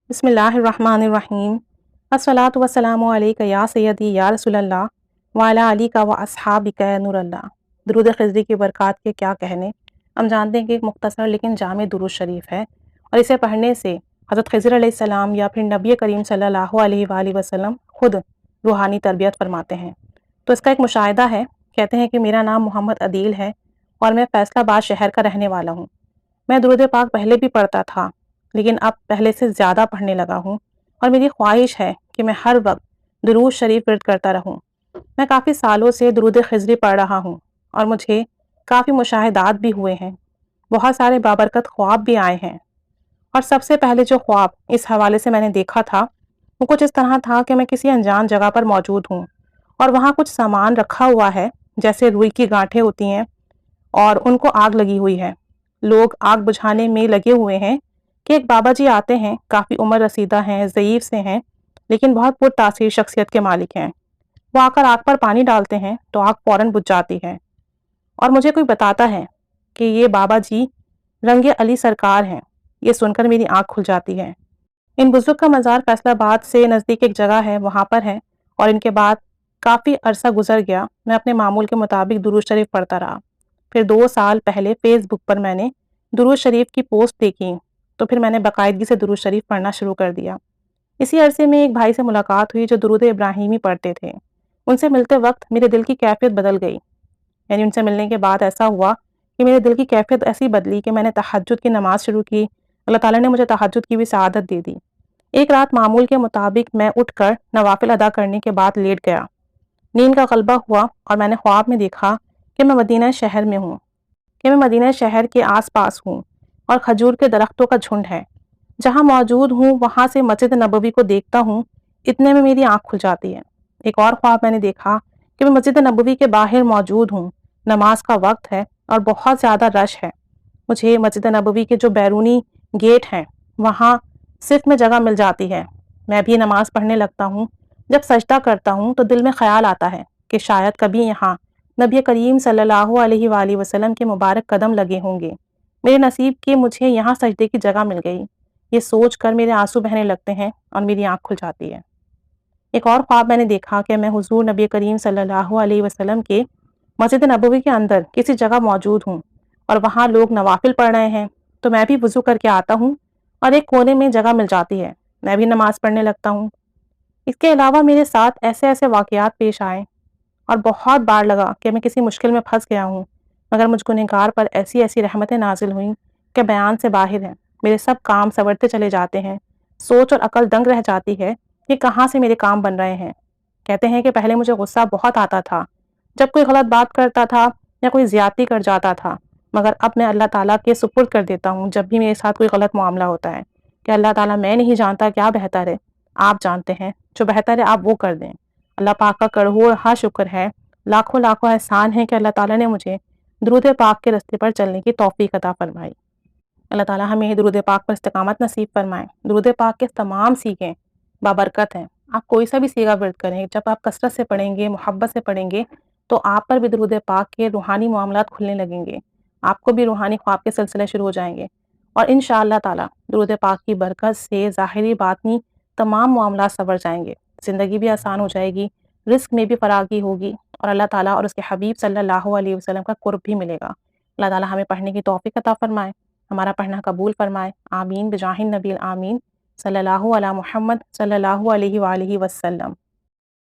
بسم اللہ الرحمن الرحیم الصلاۃ والسلام علیک یا سیدی یا رسول اللہ وعلیٰ علی کا و اصحابک یا نور اللہ۔ درود خضری کی برکات کے کیا کہنے۔ ہم جانتے ہیں کہ ایک مختصر لیکن جامع درود شریف ہے، اور اسے پڑھنے سے حضرت خضر علیہ السلام یا پھر نبی کریم صلی اللہ علیہ وآلہ وسلم خود روحانی تربیت فرماتے ہیں۔ تو اس کا ایک مشاہدہ ہے۔ کہتے ہیں کہ میرا نام محمد عدیل ہے اور میں فیصل آباد شہر کا رہنے والا ہوں۔ میں درود پاک پہلے بھی پڑھتا تھا، لیکن اب پہلے سے زیادہ پڑھنے لگا ہوں، اور میری خواہش ہے کہ میں ہر وقت درود شریف ورد کرتا رہوں۔ میں کافی سالوں سے درود خضری پڑھ رہا ہوں اور مجھے کافی مشاہدات بھی ہوئے ہیں، بہت سارے بابرکت خواب بھی آئے ہیں۔ اور سب سے پہلے جو خواب اس حوالے سے میں نے دیکھا تھا وہ کچھ اس طرح تھا کہ میں کسی انجان جگہ پر موجود ہوں اور وہاں کچھ سامان رکھا ہوا ہے، جیسے روئی کی گانٹھیں ہوتی ہیں، اور ان کو آگ لگی ہوئی ہے۔ لوگ آگ بجھانے میں لگے ہوئے ہیں کہ ایک بابا جی آتے ہیں، کافی عمر رسیدہ ہیں، ضعیف سے ہیں، لیکن بہت پر تاثیر شخصیت کے مالک ہیں۔ وہ آ کر آگ پر پانی ڈالتے ہیں تو آگ فوراً بجھ جاتی ہے، اور مجھے کوئی بتاتا ہے کہ یہ بابا جی رنگ علی سرکار ہیں۔ یہ سن کر میری آنکھ کھل جاتی ہے۔ ان بزرگ کا مزار فیصل آباد سے نزدیک ایک جگہ ہے، وہاں پر ہے، اور ان کے بعد کافی عرصہ گزر گیا۔ میں اپنے معمول کے مطابق درود شریف پڑھتا رہا۔ پھر 2 سال پہلے فیس بک پر میں نے درود شریف کی پوسٹ دیکھی، تو پھر میں نے باقاعدگی سے درود شریف پڑھنا شروع کر دیا۔ اسی عرصے میں ایک بھائی سے ملاقات ہوئی جو درود ابراہیمی پڑھتے تھے۔ ان سے ملتے وقت میرے دل کی کیفیت بدل گئی، یعنی ان سے ملنے کے بعد ایسا ہوا کہ میرے دل کی کیفیت ایسی بدلی کہ میں نے تہجد کی نماز شروع کی۔ اللہ تعالیٰ نے مجھے تہجد کی بھی سعادت دے دی۔ ایک رات معمول کے مطابق میں اٹھ کر نوافل ادا کرنے کے بعد لیٹ گیا۔ نیند کا غلبہ ہوا اور میں نے خواب میں دیکھا کہ میں مدینہ شہر میں ہوں، کہ میں مدینہ شہر کے آس پاس ہوں، اور کھجور کے درختوں کا جھنڈ ہے۔ جہاں موجود ہوں وہاں سے مسجد نبوی کو دیکھتا ہوں، اتنے میں میری آنکھ کھل جاتی ہے۔ ایک اور خواب میں نے دیکھا کہ میں مسجد نبوی کے باہر موجود ہوں، نماز کا وقت ہے اور بہت زیادہ رش ہے۔ مجھے مسجد نبوی کے جو بیرونی گیٹ ہیں وہاں صرف میں جگہ مل جاتی ہے۔ میں بھی نماز پڑھنے لگتا ہوں۔ جب سجدہ کرتا ہوں تو دل میں خیال آتا ہے کہ شاید کبھی یہاں نبی کریم صلی اللہ علیہ وآلہ وسلم کے مبارک قدم لگے ہوں گے۔ میرے نصیب کہ مجھے یہاں سجدے کی جگہ مل گئی۔ یہ سوچ کر میرے آنسو بہنے لگتے ہیں اور میری آنکھ کھل جاتی ہے۔ ایک اور خواب میں نے دیکھا کہ میں حضور نبی کریم صلی اللہ علیہ وسلم کے مسجد نبوی کے اندر کسی جگہ موجود ہوں، اور وہاں لوگ نوافل پڑھ رہے ہیں، تو میں بھی وضو کر کے آتا ہوں اور ایک کونے میں جگہ مل جاتی ہے، میں بھی نماز پڑھنے لگتا ہوں۔ اس کے علاوہ میرے ساتھ ایسے ایسے واقعات پیش آئے، اور بہت بار لگا کہ میں کسی مشکل میں پھنس گیا ہوں، مگر مجھ گنہگار پر ایسی ایسی رحمتیں نازل ہوئیں کہ بیان سے باہر ہیں۔ میرے سب کام سنورتے چلے جاتے ہیں۔ سوچ اور عقل دنگ رہ جاتی ہے کہ کہاں سے میرے کام بن رہے ہیں۔ کہتے ہیں کہ پہلے مجھے غصہ بہت آتا تھا جب کوئی غلط بات کرتا تھا یا کوئی زیادتی کر جاتا تھا، مگر اب میں اللہ تعالیٰ کے سپرد کر دیتا ہوں جب بھی میرے ساتھ کوئی غلط معاملہ ہوتا ہے، کہ اللہ تعالیٰ میں نہیں جانتا کیا بہتر ہے، آپ جانتے ہیں، جو بہتر ہے آپ وہ کر دیں۔ اللہ پاک کا کروڑ شکر ہے، لاکھوں لاکھوں احسان ہے کہ اللہ تعالیٰ نے مجھے درود پاک کے راستے پر چلنے کی توفیق عطا فرمائی۔ اللہ تعالیٰ ہمیں درود پاک پر استقامت نصیب فرمائے۔ درود پاک کے تمام سیغے بابرکت ہیں۔ آپ کوئی سا بھی سیغہ ورد کریں، جب آپ کثرت سے پڑھیں گے، محبت سے پڑھیں گے، تو آپ پر بھی درود پاک کے روحانی معاملات کھلنے لگیں گے، آپ کو بھی روحانی خواب کے سلسلے شروع ہو جائیں گے، اور انشاءاللہ تعالیٰ درود پاک کی برکت سے ظاہری باطنی تمام معاملات سنور جائیں گے، زندگی بھی آسان ہو جائے گی، رزق میں بھی فراگی ہوگی، اور اللہ تعالیٰ اور اس کے حبیب صلی اللہ علیہ وسلم کا قرب بھی ملے گا۔ اللہ تعالیٰ ہمیں پڑھنے کی توفیق عطا فرمائے، ہمارا پڑھنا قبول فرمائے، آمین بجاہ النبی آمین، صلی اللہ علی محمد صلی اللہ علیہ وآلہ وسلم۔